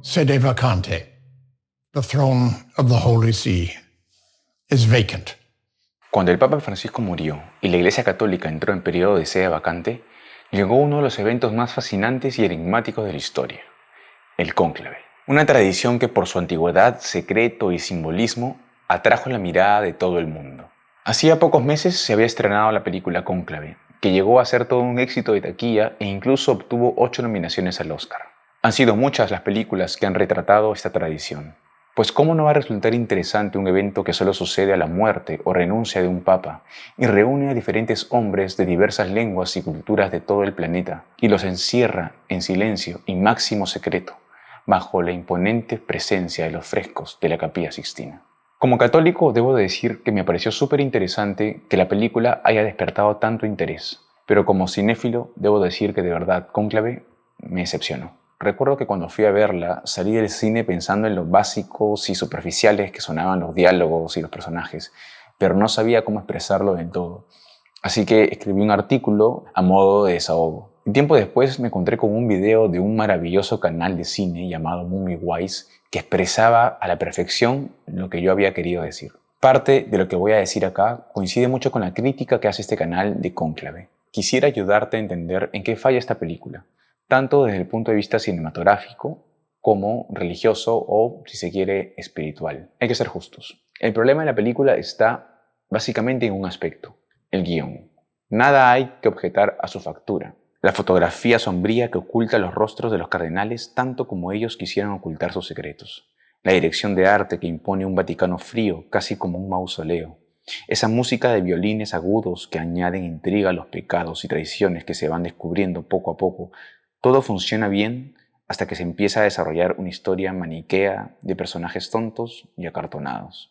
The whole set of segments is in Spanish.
sede vacante. The throne of the Holy See is vacant. Cuando el Papa Francisco murió y la Iglesia Católica entró en periodo de sede vacante, llegó uno de los eventos más fascinantes y enigmáticos de la historia, el cónclave. Una tradición que por su antigüedad, secreto y simbolismo atrajo la mirada de todo el mundo. Hacía pocos meses se había estrenado la película Cónclave, que llegó a ser todo un éxito de taquilla e incluso obtuvo 8 nominaciones al Oscar. Han sido muchas las películas que han retratado esta tradición. Pues ¿cómo no va a resultar interesante un evento que solo sucede a la muerte o renuncia de un papa y reúne a diferentes hombres de diversas lenguas y culturas de todo el planeta y los encierra en silencio y máximo secreto bajo la imponente presencia de los frescos de la Capilla Sixtina? Como católico debo decir que me pareció súper interesante que la película haya despertado tanto interés, pero como cinéfilo debo decir que de verdad Cónclave me decepcionó. Recuerdo que cuando fui a verla salí del cine pensando en lo básicos y superficiales que sonaban los diálogos y los personajes, pero no sabía cómo expresarlo del todo. Así que escribí un artículo a modo de desahogo. Un tiempo después me encontré con un video de un maravilloso canal de cine llamado MovieWise que expresaba a la perfección lo que yo había querido decir. Parte de lo que voy a decir acá coincide mucho con la crítica que hace este canal de Cónclave. Quisiera ayudarte a entender en qué falla esta película, tanto desde el punto de vista cinematográfico como religioso o, si se quiere, espiritual. Hay que ser justos. El problema de la película está básicamente en un aspecto: el guión. Nada hay que objetar a su factura. La fotografía sombría que oculta los rostros de los cardenales tanto como ellos quisieran ocultar sus secretos. La dirección de arte que impone un Vaticano frío, casi como un mausoleo. Esa música de violines agudos que añaden intriga a los pecados y traiciones que se van descubriendo poco a poco. Todo funciona bien hasta que se empieza a desarrollar una historia maniquea de personajes tontos y acartonados.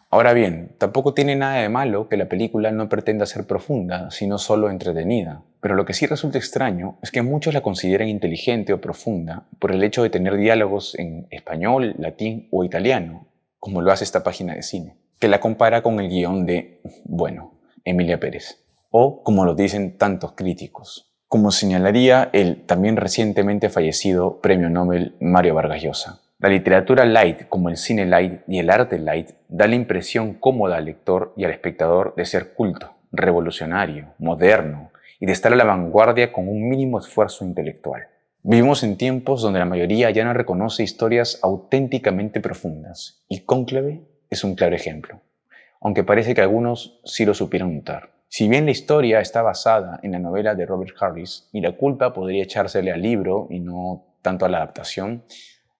Ahora bien, tampoco tiene nada de malo que la película no pretenda ser profunda, sino solo entretenida. Pero lo que sí resulta extraño es que muchos la consideran inteligente o profunda por el hecho de tener diálogos en español, latín o italiano, como lo hace esta página de cine, que la compara con el guión de, bueno, Emilia Pérez, o como lo dicen tantos críticos, como señalaría el también recientemente fallecido premio Nobel Mario Vargas Llosa. La literatura light, como el cine light y el arte light, da la impresión cómoda al lector y al espectador de ser culto, revolucionario, moderno y de estar a la vanguardia con un mínimo esfuerzo intelectual. Vivimos en tiempos donde la mayoría ya no reconoce historias auténticamente profundas, y Cónclave es un claro ejemplo, aunque parece que algunos sí lo supieron notar. Si bien la historia está basada en la novela de Robert Harris y la culpa podría echársele al libro y no tanto a la adaptación,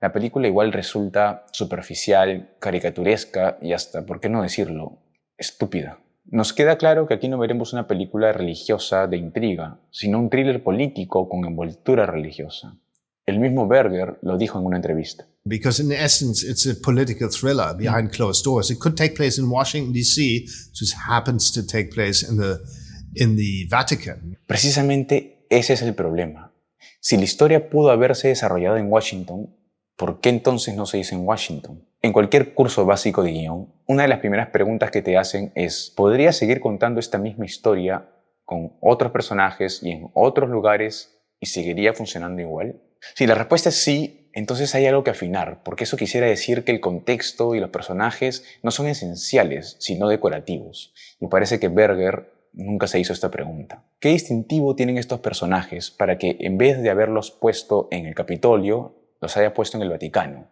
la película igual resulta superficial, caricaturesca y hasta, ¿por qué no decirlo?, estúpida. Nos queda claro que aquí no veremos una película religiosa de intriga, sino un thriller político con envoltura religiosa. El mismo Berger lo dijo en una entrevista. Because in essence, it's a political thriller behind closed doors. It could take place in Washington, D.C., just happens to take place in the Vatican. Precisamente ese es el problema. Si la historia pudo haberse desarrollado en Washington, ¿por qué entonces no se hizo en Washington? En cualquier curso básico de guión, una de las primeras preguntas que te hacen es: ¿podrías seguir contando esta misma historia con otros personajes y en otros lugares y seguiría funcionando igual? Si la respuesta es sí, entonces hay algo que afinar, porque eso quisiera decir que el contexto y los personajes no son esenciales, sino decorativos. Y parece que Berger nunca se hizo esta pregunta. ¿Qué distintivo tienen estos personajes para que, en vez de haberlos puesto en el Capitolio, los haya puesto en el Vaticano?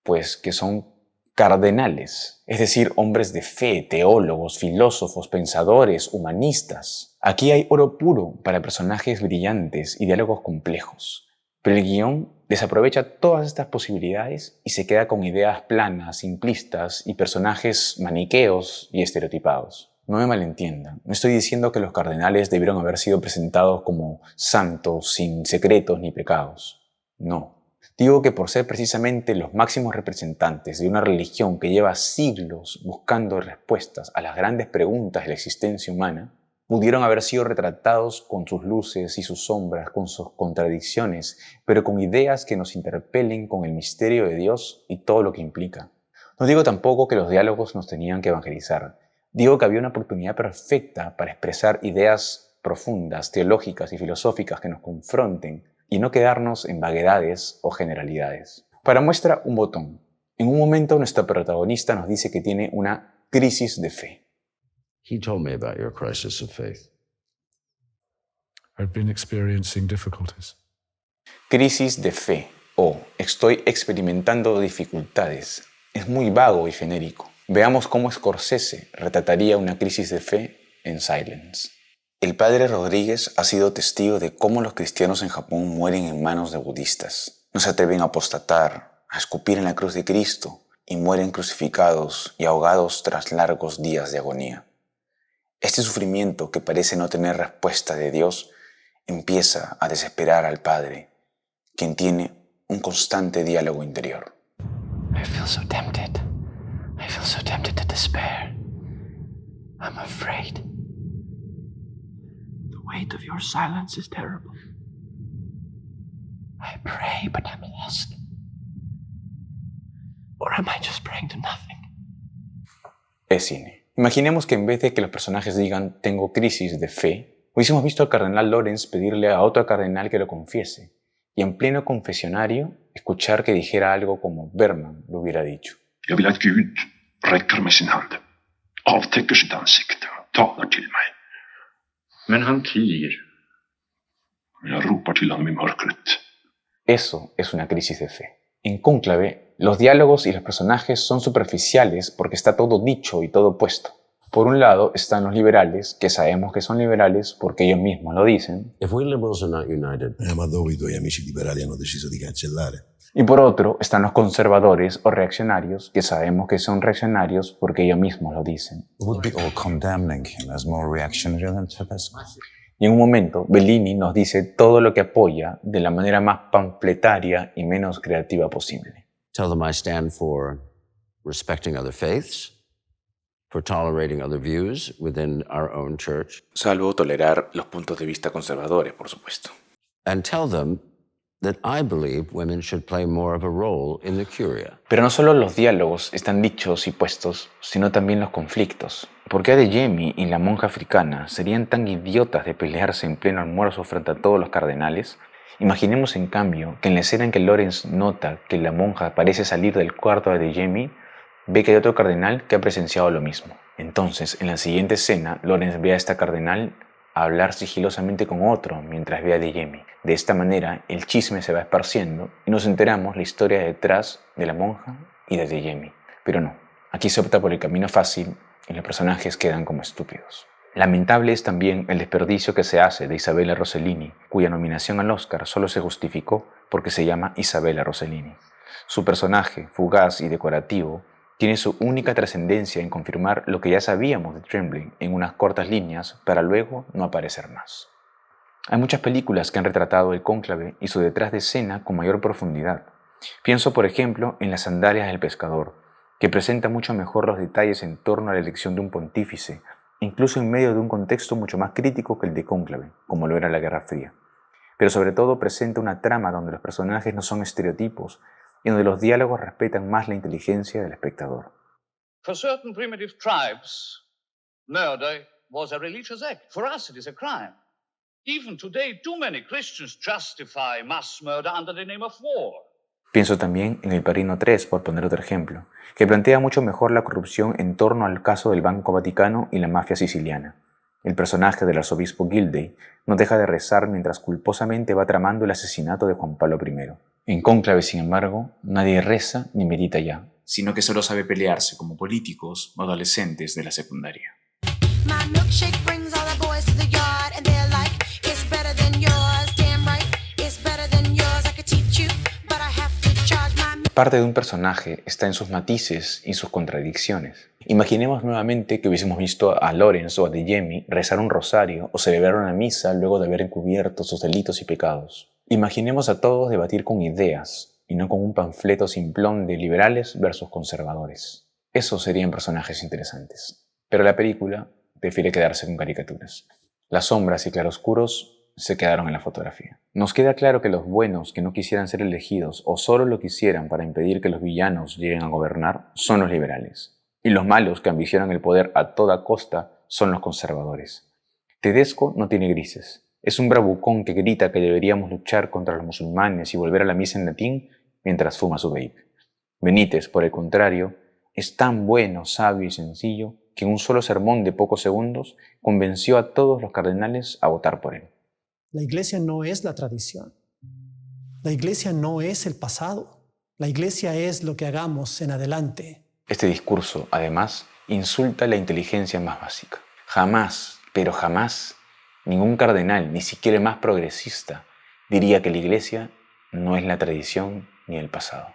Pues que son cardenales, es decir, hombres de fe, teólogos, filósofos, pensadores, humanistas. Aquí hay oro puro para personajes brillantes y diálogos complejos. Pero el guión desaprovecha todas estas posibilidades y se queda con ideas planas, simplistas y personajes maniqueos y estereotipados. No me malentiendan, no estoy diciendo que los cardenales debieron haber sido presentados como santos, sin secretos ni pecados. No. Digo que por ser precisamente los máximos representantes de una religión que lleva siglos buscando respuestas a las grandes preguntas de la existencia humana, pudieron haber sido retratados con sus luces y sus sombras, con sus contradicciones, pero con ideas que nos interpelen con el misterio de Dios y todo lo que implica. No digo tampoco que los diálogos nos tenían que evangelizar. Digo que había una oportunidad perfecta para expresar ideas profundas, teológicas y filosóficas que nos confronten y no quedarnos en vaguedades o generalidades. Para muestra, un botón. En un momento, nuestra protagonista nos dice que tiene una crisis de fe. He told me about your crisis of faith. I've been experiencing difficulties. Crisis de fe o estoy experimentando dificultades. Es muy vago y genérico. Veamos cómo Scorsese retrataría una crisis de fe en Silence. El padre Rodríguez ha sido testigo de cómo los cristianos en Japón mueren en manos de budistas. No se atreven a apostatar, a escupir en la cruz de Cristo y mueren crucificados y ahogados tras largos días de agonía. Este sufrimiento, que parece no tener respuesta de Dios, empieza a desesperar al padre, quien tiene un constante diálogo interior. I feel so tempted. I feel so tempted to despair. I'm afraid. The weight of your silence is terrible. I pray, but I'm lost. Or am I just praying to nothing? Es cine. Imaginemos que en vez de que los personajes digan «tengo crisis de fe», hubiésemos visto al cardenal Lawrence pedirle a otro cardenal que lo confiese, y en pleno confesionario escuchar que dijera algo como Berman lo hubiera dicho. Jag vill att Gud räcker med sin hand, avtäcker sitt ansikte och talar till mig. Men han tiger. Jag ropar till honom i mörkret. Eso es una crisis de fe. En Cónclave, los diálogos y los personajes son superficiales porque está todo dicho y todo puesto. Por un lado están los liberales, que sabemos que son liberales porque ellos mismos lo dicen. If we liberals are not united, Ma dopo i tuoi amici liberali hanno deciso di cancellare. Y por otro están los conservadores o reaccionarios, que sabemos que son reaccionarios porque ellos mismos lo dicen. It would be all condemning him as more reactionary than Tedesco. Y en un momento, Bellini nos dice todo lo que apoya de la manera más panfletaria y menos creativa posible. tell them I stand for respecting other faiths, for tolerating other views within our own church, Salvo tolerar los puntos de vista conservadores, por supuesto. and tell them that I believe women should play more of a role in the curia. Pero no solo los diálogos están dichos y puestos, sino también los conflictos. ¿Por qué Adeyemi y la monja africana serían tan idiotas de pelearse en pleno almuerzo frente a todos los cardenales? Imaginemos en cambio que en la escena en que Lawrence nota que la monja parece salir del cuarto de Adeyemi, ve que hay otro cardenal que ha presenciado lo mismo. Entonces, en la siguiente escena, Lawrence ve a esta cardenal hablar sigilosamente con otro mientras ve a Adeyemi. De esta manera, el chisme se va esparciendo y nos enteramos la historia detrás de la monja y de Adeyemi. Pero no, aquí se opta por el camino fácil y los personajes quedan como estúpidos. Lamentable es también el desperdicio que se hace de Isabella Rossellini, cuya nominación al Oscar solo se justificó porque se llama Isabella Rossellini. Su personaje, fugaz y decorativo, tiene su única trascendencia en confirmar lo que ya sabíamos de Trembling en unas cortas líneas para luego no aparecer más. Hay muchas películas que han retratado el cónclave y su detrás de escena con mayor profundidad. Pienso, por ejemplo, en Las sandalias del pescador, que presenta mucho mejor los detalles en torno a la elección de un pontífice, incluso en medio de un contexto mucho más crítico que el de Cónclave, como lo era la Guerra Fría. Pero sobre todo presenta una trama donde los personajes no son estereotipos y donde los diálogos respetan más la inteligencia del espectador. For certain primitive tribes, murder was a religious act. For us, it is a crime. Even today, too many Christians justify mass murder under the name of war. Pienso también en El Padrino 3, por poner otro ejemplo, que plantea mucho mejor la corrupción en torno al caso del Banco Vaticano y la mafia siciliana. El personaje del arzobispo Gilday no deja de rezar mientras culposamente va tramando el asesinato de Juan Pablo I. En Cónclave, sin embargo, nadie reza ni medita ya, sino que solo sabe pelearse como políticos o adolescentes de la secundaria. My milkshake brings all the boys to the yard, and they're like, it's better than yours. Damn right, it's better than yours. I could teach you, but I have to charge my... Parte de un personaje está en sus matices y sus contradicciones. Imaginemos nuevamente que hubiésemos visto a Lawrence o a Adeyemi rezar un rosario o celebrar una misa luego de haber encubierto sus delitos y pecados. Imaginemos a todos debatir con ideas y no con un panfleto simplón de liberales versus conservadores. Esos serían personajes interesantes. Pero la película prefiere quedarse con caricaturas. Las sombras y claroscuros se quedaron en la fotografía. Nos queda claro que los buenos que no quisieran ser elegidos o solo lo quisieran para impedir que los villanos lleguen a gobernar son los liberales. Y los malos que ambicionan el poder a toda costa son los conservadores. Tedesco no tiene grises. Es un bravucón que grita que deberíamos luchar contra los musulmanes y volver a la misa en latín mientras fuma su vape. Benítez, por el contrario, es tan bueno, sabio y sencillo que en un solo sermón de pocos segundos convenció a todos los cardenales a votar por él. La iglesia no es la tradición. La iglesia no es el pasado. La iglesia es lo que hagamos en adelante. Este discurso, además, insulta la inteligencia más básica. Jamás, pero jamás, ningún cardenal, ni siquiera el más progresista, diría que la iglesia no es la tradición ni el pasado.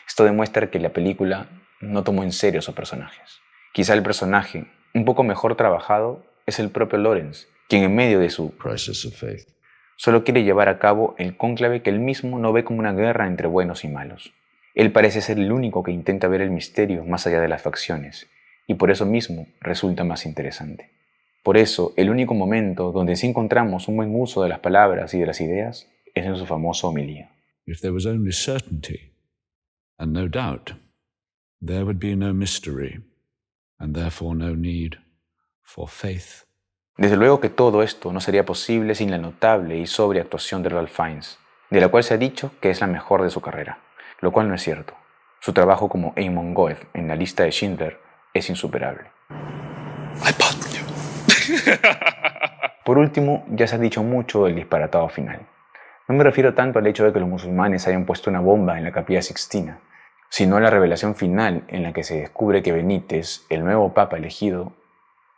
Esto demuestra que la película no tomó en serio a sus personajes. Quizá el personaje, un poco mejor trabajado, es el propio Lawrence, quien en medio de su crisis of faith solo quiere llevar a cabo el cónclave que él mismo no ve como una guerra entre buenos y malos. Él parece ser el único que intenta ver el misterio más allá de las facciones, y por eso mismo resulta más interesante. Por eso, el único momento donde sí encontramos un buen uso de las palabras y de las ideas es en su famosa homilía. If there was only certainty and no doubt, there would be no mystery and therefore no need for faith. Desde luego que todo esto no sería posible sin la notable y sobria actuación de Ralph Fiennes, de la cual se ha dicho que es la mejor de su carrera, lo cual no es cierto. Su trabajo como Eamon Goeth en La lista de Schindler es insuperable. Por último, ya se ha dicho mucho del disparatado final. No me refiero tanto al hecho de que los musulmanes hayan puesto una bomba en la Capilla Sixtina, sino a la revelación final en la que se descubre que Benítez, el nuevo papa elegido,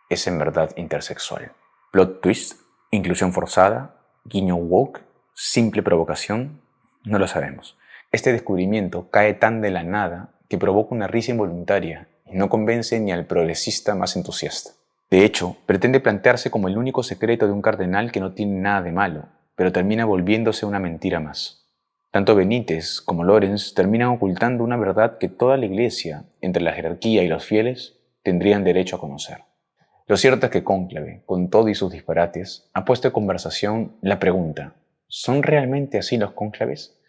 es en verdad intersexual. Plot twist, inclusión forzada, guiño woke, simple provocación, no lo sabemos. Este descubrimiento cae tan de la nada que provoca una risa involuntaria y no convence ni al progresista más entusiasta. De hecho, pretende plantearse como el único secreto de un cardenal que no tiene nada de malo, pero termina volviéndose una mentira más. Tanto Benítez como Lawrence terminan ocultando una verdad que toda la iglesia, entre la jerarquía y los fieles, tendrían derecho a conocer. Lo cierto es que Cónclave, con todo y sus disparates, ha puesto en conversación la pregunta: ¿son realmente así los cónclaves?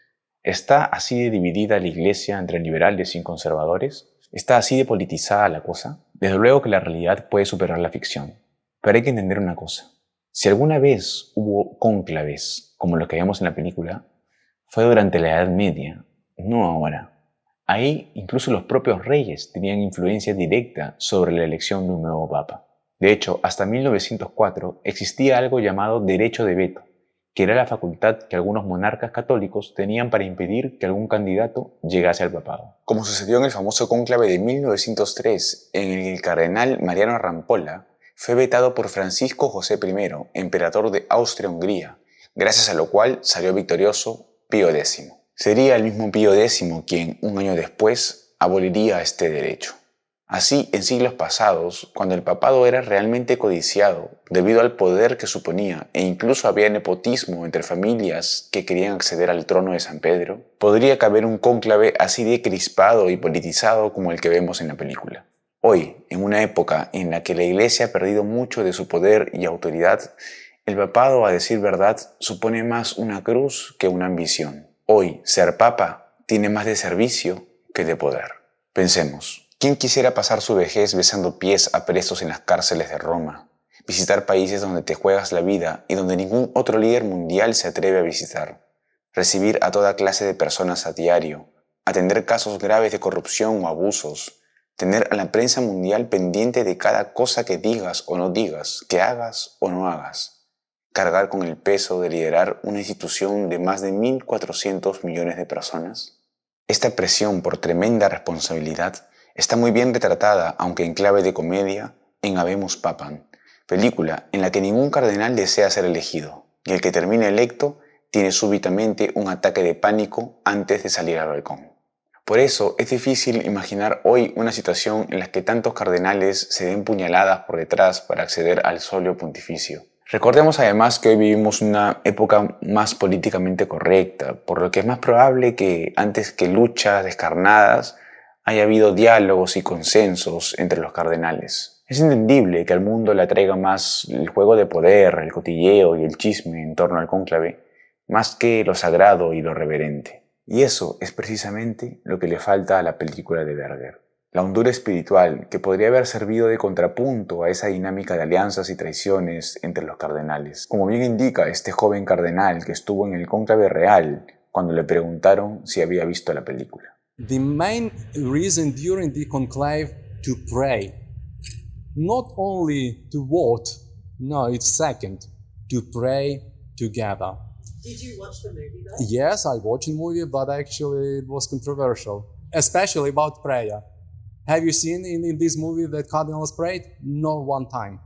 ¿Está así de dividida la iglesia entre liberales y conservadores? ¿Está así de politizada la cosa? Desde luego que la realidad puede superar la ficción, pero hay que entender una cosa. Si alguna vez hubo cónclaves como los que vemos en la película, fue durante la Edad Media, no ahora. Ahí incluso los propios reyes tenían influencia directa sobre la elección de un nuevo papa. De hecho, hasta 1904 existía algo llamado derecho de veto, que era la facultad que algunos monarcas católicos tenían para impedir que algún candidato llegase al papado. Como sucedió en el famoso cónclave de 1903, en el que el cardenal Mariano Rampolla fue vetado por Francisco José I, emperador de Austria-Hungría, gracias a lo cual salió victorioso Pío X. Sería el mismo Pío X quien, un año después, aboliría este derecho. Así, en siglos pasados, cuando el papado era realmente codiciado debido al poder que suponía e incluso había nepotismo entre familias que querían acceder al trono de San Pedro, podría caber un cónclave así de crispado y politizado como el que vemos en la película. Hoy, en una época en la que la Iglesia ha perdido mucho de su poder y autoridad, el papado, a decir verdad, supone más una cruz que una ambición. Hoy, ser papa tiene más de servicio que de poder. Pensemos. ¿Quién quisiera pasar su vejez besando pies a presos en las cárceles de Roma? Visitar países donde te juegas la vida y donde ningún otro líder mundial se atreve a visitar. Recibir a toda clase de personas a diario. Atender casos graves de corrupción o abusos. Tener a la prensa mundial pendiente de cada cosa que digas o no digas, que hagas o no hagas. Cargar con el peso de liderar una institución de más de 1.400 millones de personas. Esta presión por tremenda responsabilidad está muy bien retratada, aunque en clave de comedia, en Habemus Papam, película en la que ningún cardenal desea ser elegido, y el que termina electo tiene súbitamente un ataque de pánico antes de salir al balcón. Por eso es difícil imaginar hoy una situación en la que tantos cardenales se den puñaladas por detrás para acceder al solio pontificio. Recordemos además que hoy vivimos una época más políticamente correcta, por lo que es más probable que antes que luchas descarnadas haya habido diálogos y consensos entre los cardenales. Es entendible que al mundo le atraiga más el juego de poder, el cotilleo y el chisme en torno al cónclave, más que lo sagrado y lo reverente. Y eso es precisamente lo que le falta a la película de Berger. La hondura espiritual que podría haber servido de contrapunto a esa dinámica de alianzas y traiciones entre los cardenales. Como bien indica este joven cardenal que estuvo en el cónclave real, cuando le preguntaron si había visto la película. The main reason during the conclave to pray, not only to vote, no, it's second, to pray together. Did you watch the movie though? Yes, I watched the movie, but actually it was controversial, especially about prayer. Have you seen in this movie that cardinals prayed? No one time.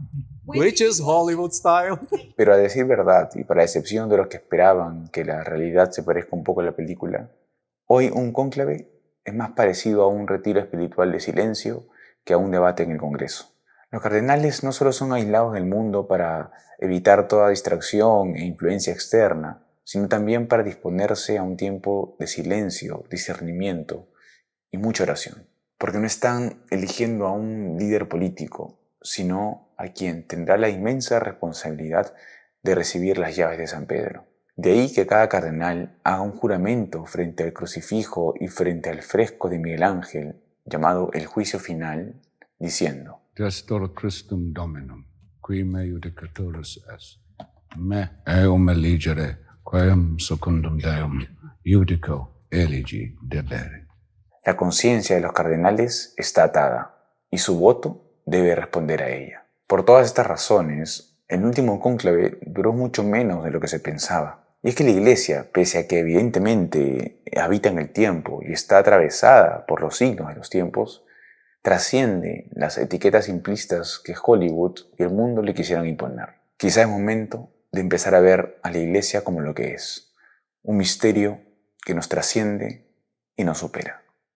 Which is Hollywood style. Pero a decir verdad, y para excepción de los que esperaban que la realidad se parezca un poco a la película, hoy un cónclave es más parecido a un retiro espiritual de silencio que a un debate en el Congreso. Los cardenales no solo son aislados del mundo para evitar toda distracción e influencia externa, sino también para disponerse a un tiempo de silencio, discernimiento y mucha oración. Porque no están eligiendo a un líder político, sino a quien tendrá la inmensa responsabilidad de recibir las llaves de San Pedro. De ahí que cada cardenal haga un juramento frente al crucifijo y frente al fresco de Miguel Ángel, llamado el juicio final, diciendo: Testor Christum Dominum, qui me judicaturus est, me eum eligere, quem secundum Deum judico eligi debere. La conciencia de los cardenales está atada y su voto debe responder a ella. Por todas estas razones, el último cónclave duró mucho menos de lo que se pensaba. Y es que la Iglesia, pese a que evidentemente habita en el tiempo y está atravesada por los signos de los tiempos, trasciende las etiquetas simplistas que Hollywood y el mundo le quisieron imponer. Quizá es momento de empezar a ver a la Iglesia como lo que es, un misterio que nos trasciende y nos supera.